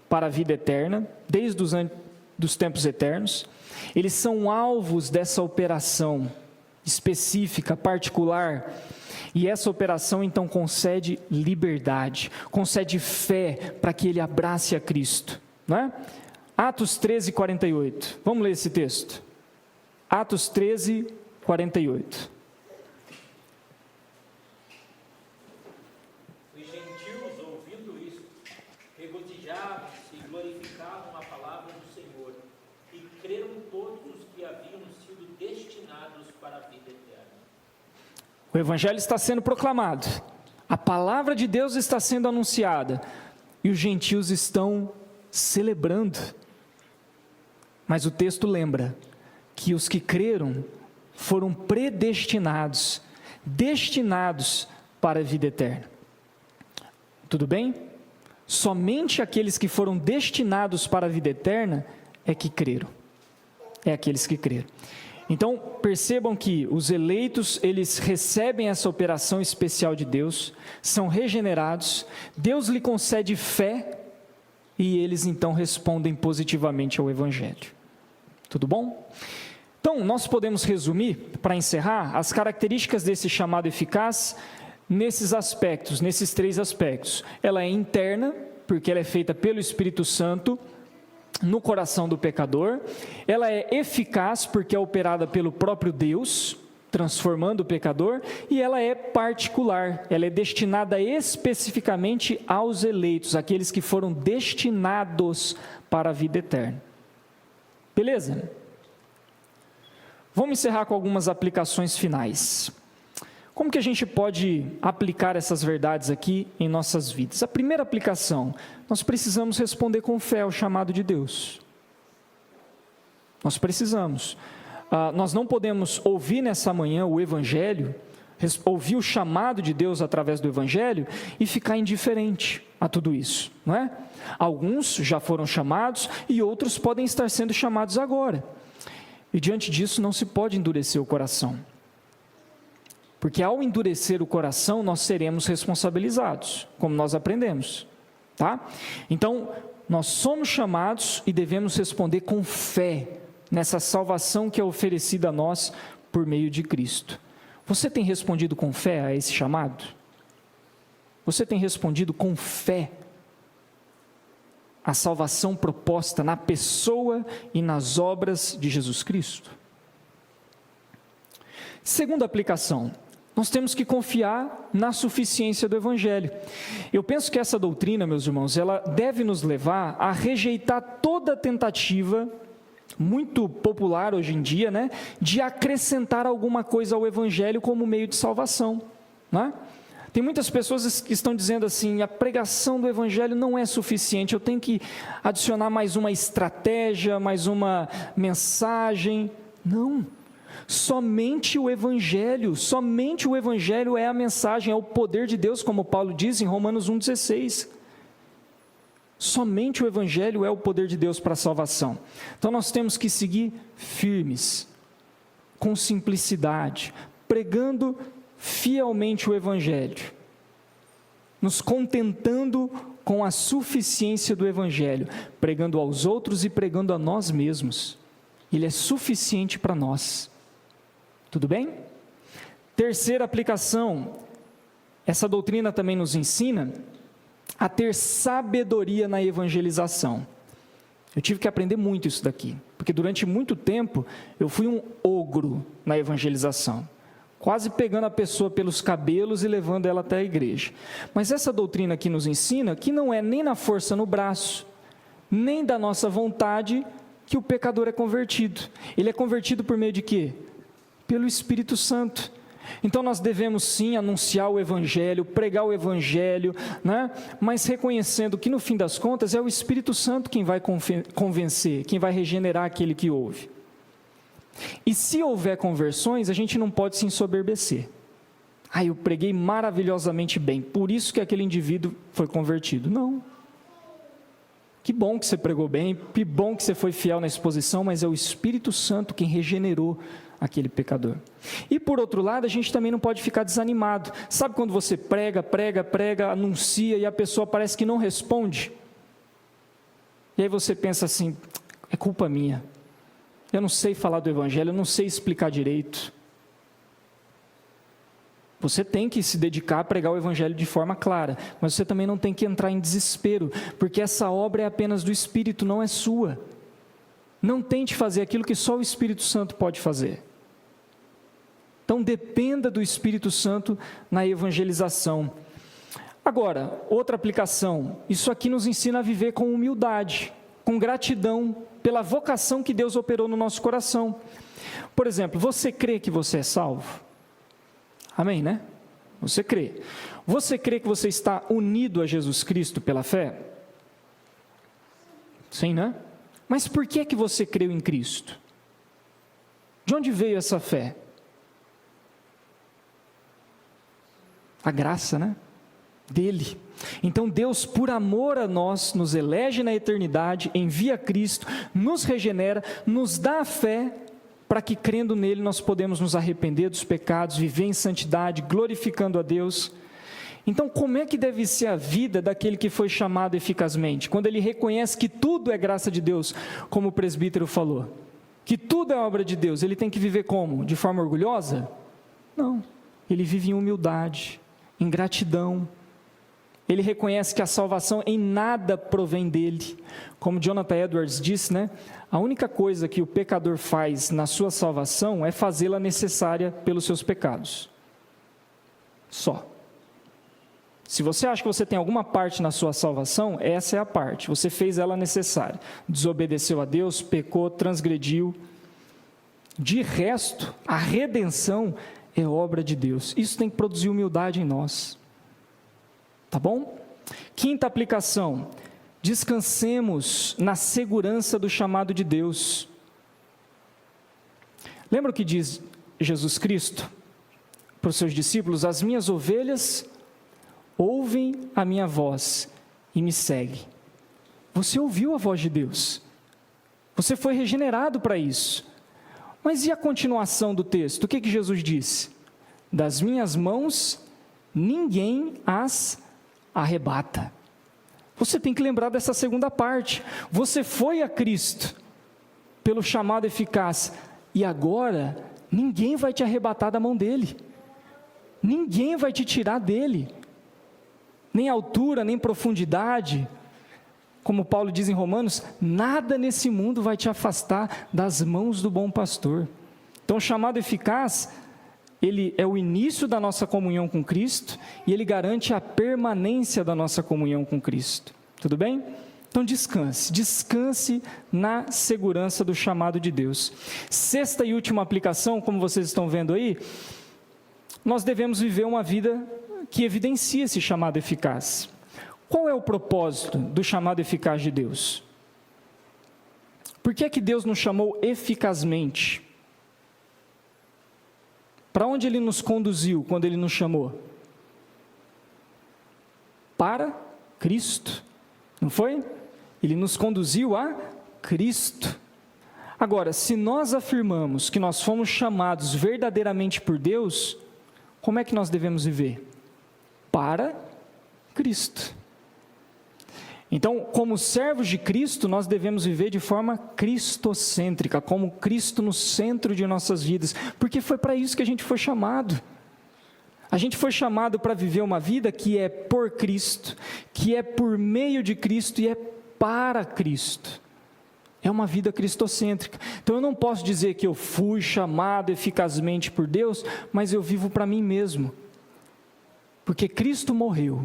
para a vida eterna, desde os tempos eternos, eles são alvos dessa operação específica, particular, e essa operação então concede liberdade, concede fé para que ele abrace a Cristo, não é? Atos 13, 48, vamos ler esse texto, Atos 13, 48. Os gentios, ouvindo isso, regozijavam-se e glorificavam a palavra do Senhor, e creram todos os que haviam sido destinados para a vida eterna. O Evangelho está sendo proclamado, a palavra de Deus está sendo anunciada, e os gentios estão celebrando. Mas o texto lembra que os que creram foram predestinados, destinados para a vida eterna. Tudo bem? Somente aqueles que foram destinados para a vida eterna é que creram. É aqueles que creram. Então, percebam que os eleitos, eles recebem essa operação especial de Deus, são regenerados, Deus lhe concede fé, e eles então respondem positivamente ao Evangelho. Tudo bom? Então, nós podemos resumir, para encerrar, as características desse chamado eficaz nesses aspectos, nesses 3 aspectos. Ela é interna, porque ela é feita pelo Espírito Santo no coração do pecador. Ela é eficaz, porque é operada pelo próprio Deus, transformando o pecador. E ela é particular, ela é destinada especificamente aos eleitos, aqueles que foram destinados para a vida eterna. Beleza? Vamos encerrar com algumas aplicações finais. Como que a gente pode aplicar essas verdades aqui em nossas vidas? A primeira aplicação, nós precisamos responder com fé ao chamado de Deus. Nós precisamos. Nós não podemos ouvir nessa manhã o Evangelho, ouvir o chamado de Deus através do Evangelho e ficar indiferente a tudo isso, não é? Alguns já foram chamados e outros podem estar sendo chamados agora. E diante disso não se pode endurecer o coração. Porque ao endurecer o coração, nós seremos responsabilizados, como nós aprendemos, tá? Então, nós somos chamados e devemos responder com fé nessa salvação que é oferecida a nós por meio de Cristo. Você tem respondido com fé a esse chamado? Você tem respondido com fé à salvação proposta na pessoa e nas obras de Jesus Cristo? Segunda aplicação, nós temos que confiar na suficiência do Evangelho. Eu penso que essa doutrina, meus irmãos, ela deve nos levar a rejeitar toda tentativa, muito popular hoje em dia, né, de acrescentar alguma coisa ao Evangelho como meio de salvação, né? Tem muitas pessoas que estão dizendo assim: a pregação do Evangelho não é suficiente, eu tenho que adicionar mais uma estratégia, mais uma mensagem. Não. Somente o Evangelho é a mensagem, é o poder de Deus, como Paulo diz em Romanos 1,16. Somente o Evangelho é o poder de Deus para a salvação. Então nós temos que seguir firmes, com simplicidade, pregando fielmente o Evangelho, nos contentando com a suficiência do Evangelho, pregando aos outros e pregando a nós mesmos. Ele é suficiente para nós. Tudo bem? Terceira aplicação, essa doutrina também nos ensina a ter sabedoria na evangelização. Eu tive que aprender muito isso daqui, porque durante muito tempo eu fui um ogro na evangelização, quase pegando a pessoa pelos cabelos e levando ela até a igreja. Mas essa doutrina aqui nos ensina que não é nem na força no braço, nem da nossa vontade que o pecador é convertido. Ele é convertido por meio de quê? Pelo Espírito Santo. Então nós devemos sim anunciar o Evangelho, pregar o Evangelho, né? Mas reconhecendo que no fim das contas é o Espírito Santo quem vai convencer, quem vai regenerar aquele que ouve. E se houver conversões, a gente não pode se ensoberbecer. Eu preguei maravilhosamente bem, por isso que aquele indivíduo foi convertido. Não. Que bom que você pregou bem, que bom que você foi fiel na exposição, mas é o Espírito Santo quem regenerou aquele pecador. E por outro lado, a gente também não pode ficar desanimado. Sabe quando você prega, anuncia e a pessoa parece que não responde? E aí você pensa assim, é culpa minha. Eu não sei falar do Evangelho, eu não sei explicar direito. Você tem que se dedicar a pregar o Evangelho de forma clara, mas você também não tem que entrar em desespero, porque essa obra é apenas do Espírito, não é sua. Não tente fazer aquilo que só o Espírito Santo pode fazer. Então dependa do Espírito Santo na evangelização. Agora, outra aplicação, isso aqui nos ensina a viver com humildade, com gratidão pela vocação que Deus operou no nosso coração. Por exemplo, você crê que você é salvo? Amém, né? Você crê. Você crê que você está unido a Jesus Cristo pela fé? Sim, né? Mas por que é que você creu em Cristo? De onde veio essa fé? A graça, né? Dele. Então Deus, por amor a nós, nos elege na eternidade, envia Cristo, nos regenera, nos dá a fé, para que crendo nele nós podemos nos arrepender dos pecados, viver em santidade, glorificando a Deus. Então como é que deve ser a vida daquele que foi chamado eficazmente? Quando ele reconhece que tudo é graça de Deus, como o presbítero falou, que tudo é obra de Deus, ele tem que viver como? De forma orgulhosa? Não, ele vive em humildade, em gratidão. Ele reconhece que a salvação em nada provém dele. Como Jonathan Edwards disse, né? A única coisa que o pecador faz na sua salvação é fazê-la necessária pelos seus pecados. Só. Se você acha que você tem alguma parte na sua salvação, essa é a parte. Você fez ela necessária. Desobedeceu a Deus, pecou, transgrediu. De resto, a redenção é obra de Deus. Isso tem que produzir humildade em nós. Tá bom? Quinta aplicação. Descansemos na segurança do chamado de Deus. Lembra o que diz Jesus Cristo para os seus discípulos? As minhas ovelhas ouvem a minha voz e me seguem. Você ouviu a voz de Deus. Você foi regenerado para isso. Mas e a continuação do texto? O que Jesus disse? Das minhas mãos ninguém as arrebata. Você tem que lembrar dessa segunda parte. Você foi a Cristo pelo chamado eficaz e agora ninguém vai te arrebatar da mão dele. Ninguém vai te tirar dele. Nem altura, nem profundidade. Como Paulo diz em Romanos, nada nesse mundo vai te afastar das mãos do bom pastor. Então o chamado eficaz, ele é o início da nossa comunhão com Cristo e ele garante a permanência da nossa comunhão com Cristo. Tudo bem? Então descanse na segurança do chamado de Deus. Sexta e última aplicação, como vocês estão vendo aí, nós devemos viver uma vida que evidencia esse chamado eficaz. Qual é o propósito do chamado eficaz de Deus? Por que é que Deus nos chamou eficazmente? Para onde Ele nos conduziu quando Ele nos chamou? Para Cristo, não foi? Ele nos conduziu a Cristo. Agora, se nós afirmamos que nós fomos chamados verdadeiramente por Deus, como é que nós devemos viver? Para Cristo. Então, como servos de Cristo, nós devemos viver de forma cristocêntrica, como Cristo no centro de nossas vidas, porque foi para isso que a gente foi chamado. A gente foi chamado para viver uma vida que é por Cristo, que é por meio de Cristo e é para Cristo. É uma vida cristocêntrica. Então eu não posso dizer que eu fui chamado eficazmente por Deus, mas eu vivo para mim mesmo. Porque Cristo morreu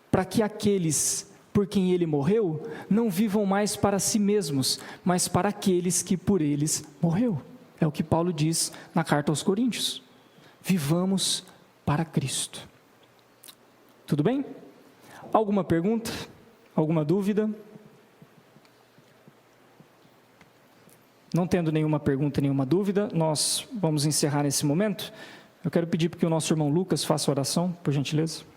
para que aqueles por quem Ele morreu não vivam mais para si mesmos, mas para aqueles que por eles morreu. É o que Paulo diz na carta aos Coríntios. Vivamos para Cristo. Tudo bem? Alguma pergunta? Alguma dúvida? Não tendo nenhuma pergunta, nenhuma dúvida, nós vamos encerrar nesse momento. Eu quero pedir para que o nosso irmão Lucas faça a oração, por gentileza.